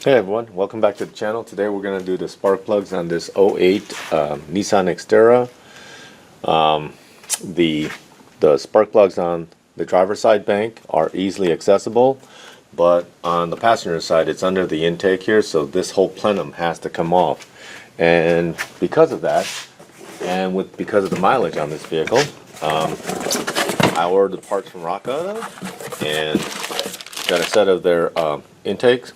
Hey everyone, welcome back to the channel. Today we're going to do the spark plugs on this '08 Nissan Xterra. The spark plugs on the driver's side bank are easily accessible, but on the passenger side it's under the intake here, so this whole plenum has to come off. And because of that, and because of the mileage on this vehicle, I ordered the parts from Rock Auto and got a set of their intakes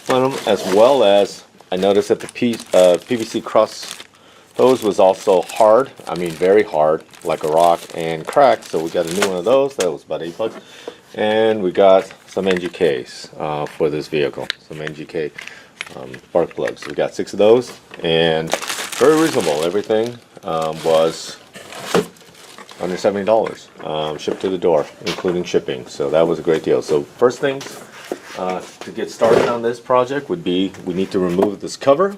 plenum, as well as I noticed that the PVC cross hose was also hard. I mean very hard, like a rock, and cracked, so we got a new one of those. That was about $8. And we got some NGKs for this vehicle, some NGK spark plugs. So we got 6 of those, and very reasonable. Everything was under $70 shipped to the door, including shipping, so that was a great deal. So first things to get started on this project would be we need to remove this cover,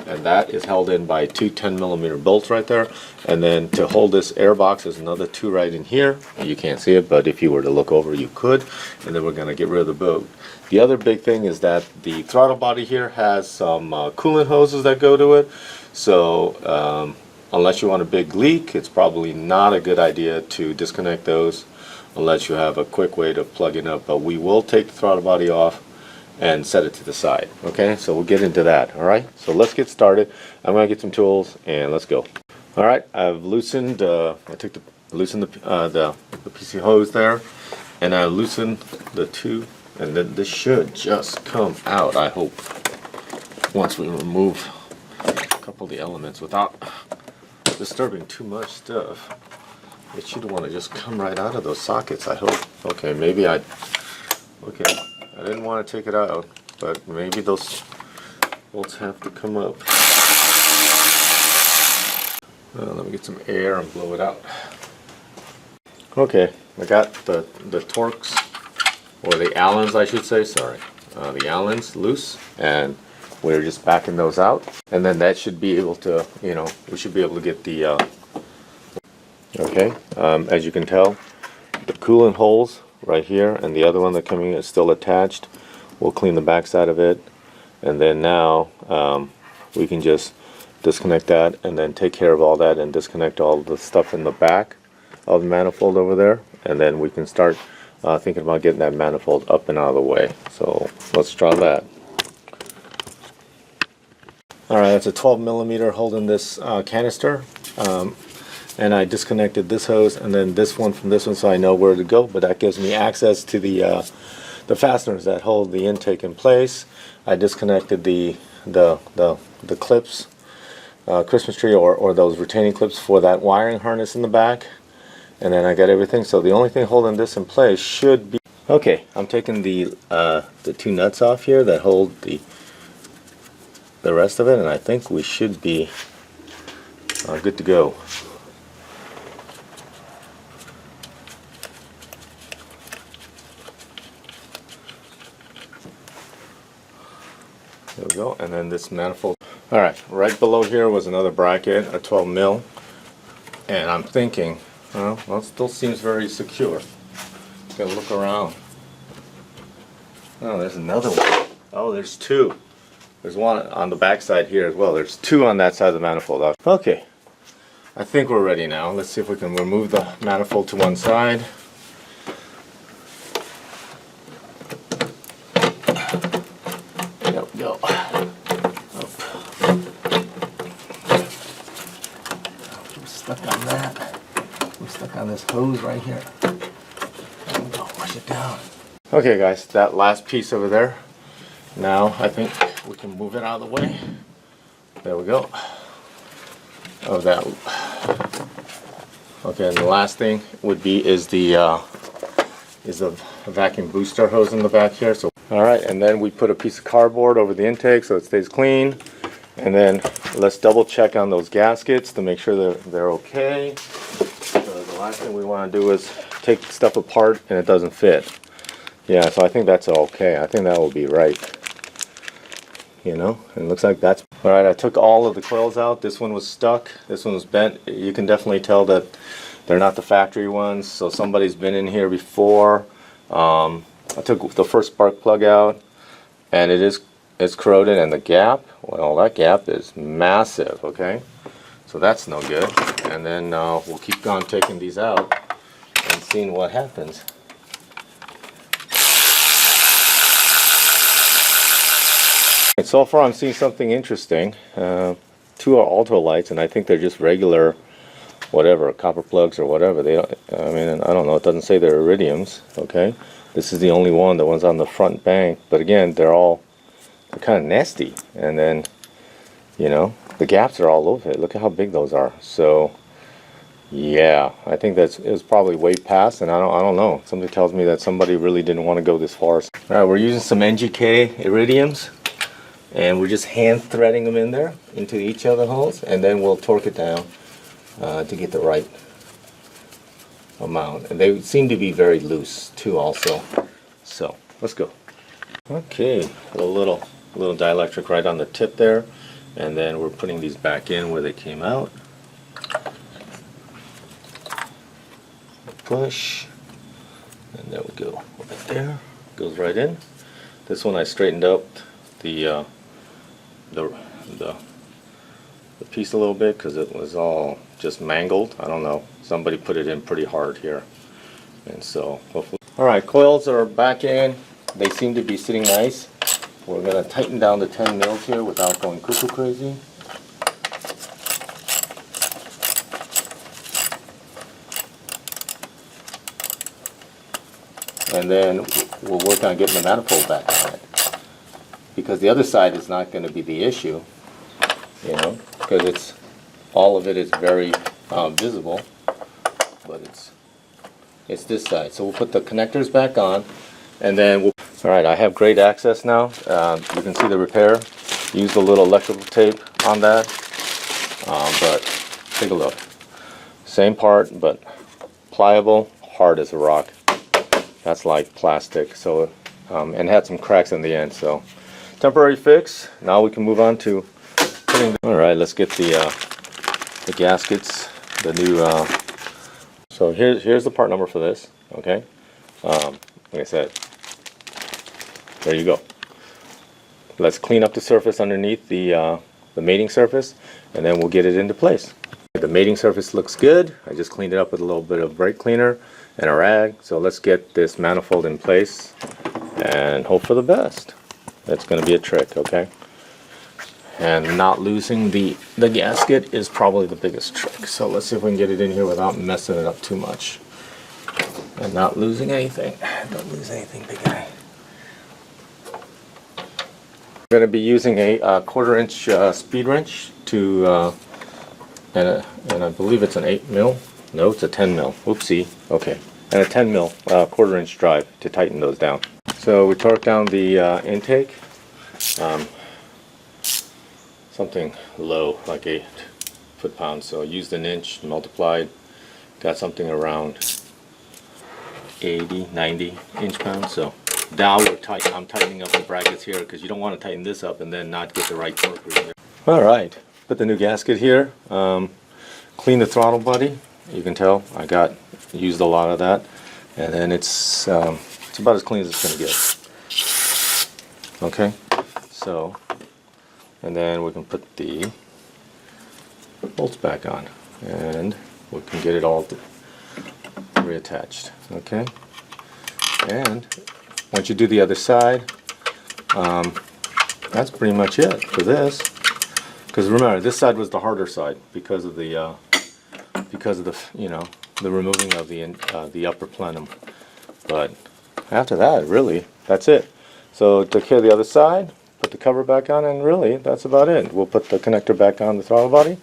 and that is held in by 2 10mm bolts right there. And then to hold this air box, there's another 2 right in here. You can't see it, but if you were to look over you could. And then we're going to get rid of the boat. The other big thing is that the throttle body here has some coolant hoses that go to it, so unless you want a big leak, it's probably not a good idea to disconnect those unless you have a quick way to plug it up. But we will take the throttle body off and set it to the side. Okay, so we'll get into that. Alright, so let's get started. I'm going to get some tools and let's go. Alright, I've loosened, loosened the PC hose there, and I loosened the 2, and then this should just come out, I hope, once we remove a couple of the elements without disturbing too much stuff. It should want to just come right out of those sockets, I hope. Okay, maybe I didn't want to take it out, but maybe those bolts have to come up. Let me get some air and blow it out. Okay, I got the Torx, or the Allens I should say, sorry. The Allens loose, and we're just backing those out. And then that should be able to, we should be able to get the, okay, as you can tell, the coolant holes right here, and the other one that's coming is still attached. We'll clean the back side of it, and then now we can just disconnect that and then take care of all that and disconnect all the stuff in the back of the manifold over there, and then we can start thinking about getting that manifold up and out of the way. So let's try that. Alright, that's a 12mm holding this canister. And I disconnected this hose and then this one from this one, so I know where to go, but that gives me access to the fasteners that hold the intake in place. I disconnected the clips, Christmas tree or those retaining clips for that wiring harness in the back, and then I got everything. So the only thing holding this in place should be, okay, I'm taking the 2 nuts off here that hold the rest of it, and I think we should be good to go. There we go, and then this manifold. Alright, right below here was another bracket, a 12mm, and I'm thinking, well, it still seems very secure. Gotta look around. Oh, there's another one. Oh, there's 2. There's one on the back side here as well. There's 2 on that side of the manifold. Okay, I think we're ready now. Let's see if we can remove the manifold to one side. There we go. I'm stuck on that. I'm stuck on this hose right here. There we go. Push it down. Okay, guys, that last piece over there. Now I think we can move it out of the way. There we go. Of that. Okay, and the last thing would be is the vacuum booster hose in the back here. So all right, and then we put a piece of cardboard over the intake so it stays clean. And then let's double check on those gaskets to make sure they're okay. So the last thing we want to do is take stuff apart and it doesn't fit. Yeah, so I think that's okay. I think that will be right. And it looks like that's alright. I took all of the coils out. This one was stuck, this one was bent. You can definitely tell that they're not the factory ones, so somebody's been in here before. I took the first spark plug out, and it's corroded, and the gap, well, that gap is massive. Okay, so that's no good. And then we'll keep on taking these out and seeing what happens. So far I'm seeing something interesting. Two are alto lights, and I think they're just regular whatever, copper plugs or whatever. They don't, I mean, I don't know, it doesn't say they're iridiums. Okay, this is the only one, the one's on the front bank, but again, they're kind of nasty. And then, you know, the gaps are all over it. Look at how big those are. So yeah, I think it was probably way past, and I don't know. Somebody tells me that somebody really didn't want to go this far. Alright, we're using some NGK iridiums, and we're just hand threading them in there into each of the holes, and then we'll torque it down to get the right amount. And they seem to be very loose too also. So let's go. Okay, a little dielectric right on the tip there, and then we're putting these back in where they came out. Push, and there we go. Right there, goes right in. This one I straightened up the piece a little bit because it was all just mangled. I don't know. Somebody put it in pretty hard here, and so hopefully. All right, coils are back in. They seem to be sitting nice. We're gonna tighten down the 10 mils here without going cuckoo crazy. And then we'll work on getting the manifold back on it, because the other side is not going to be the issue, you know, because all of it is very visible, but it's this side. So we'll put the connectors back on, and then all right, I have great access now. You can see the repair. Use a little electrical tape on that, but take a look. Same part, but pliable, hard as a rock. That's like plastic, so and had some cracks in the end. So temporary fix. Now we can move on to putting. All right, let's get the gaskets. The new. So here's the part number for this. Okay, like I said, there you go. Let's clean up the surface underneath the mating surface, and then we'll get it into place. The mating surface looks good. I just cleaned it up with a little bit of brake cleaner and a rag. So let's get this manifold in place and hope for the best. That's going to be a trick, okay? And not losing the gasket is probably the biggest trick. So let's see if we can get it in here without messing it up too much. And not losing anything. Don't lose anything, big guy. We're going to be using a 1/4 inch speed wrench to and I believe it's an 8 mil. No, it's a 10 mil. Oopsie. Okay. And a 10 mil 1/4 inch drive to tighten those down. So we torque down the intake. Something low, like 8 foot-pounds. So I used an inch, multiplied, got something around 80, 90 inch-pounds. So now I'm tightening up the brackets here, because you don't want to tighten this up and then not get the right torque in there. All right. Put the new gasket here. Clean the throttle body. You can tell I used a lot of that, and then it's about as clean as it's going to get. Okay, so and then we can put the bolts back on, and we can get it all reattached. Okay, and once you do the other side, that's pretty much it for this. Because remember, this side was the harder side because of the you know, the removing of the upper plenum. But after that, really, that's it. So took care of the other side, put the cover back on, and really, that's about it. We'll put the connector back on the throttle body.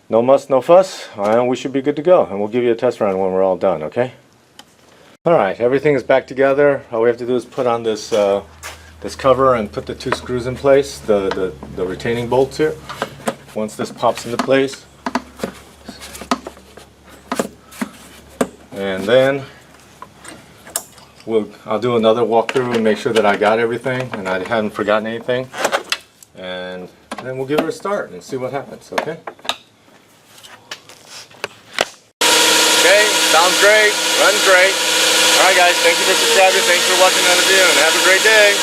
No muss, no fuss, and we should be good to go. And we'll give you a test run when we're all done. Okay. All right, everything is back together. All we have to do is put on this this cover and put the 2 screws in place, the retaining bolts here. Once this pops into place, and then I'll do another walkthrough and make sure that I got everything and I haven't forgotten anything, and then we'll give it a start and see what happens. Okay. Okay, sounds great, runs great. Alright guys, thank you for subscribing, thanks for watching another video, and have a great day.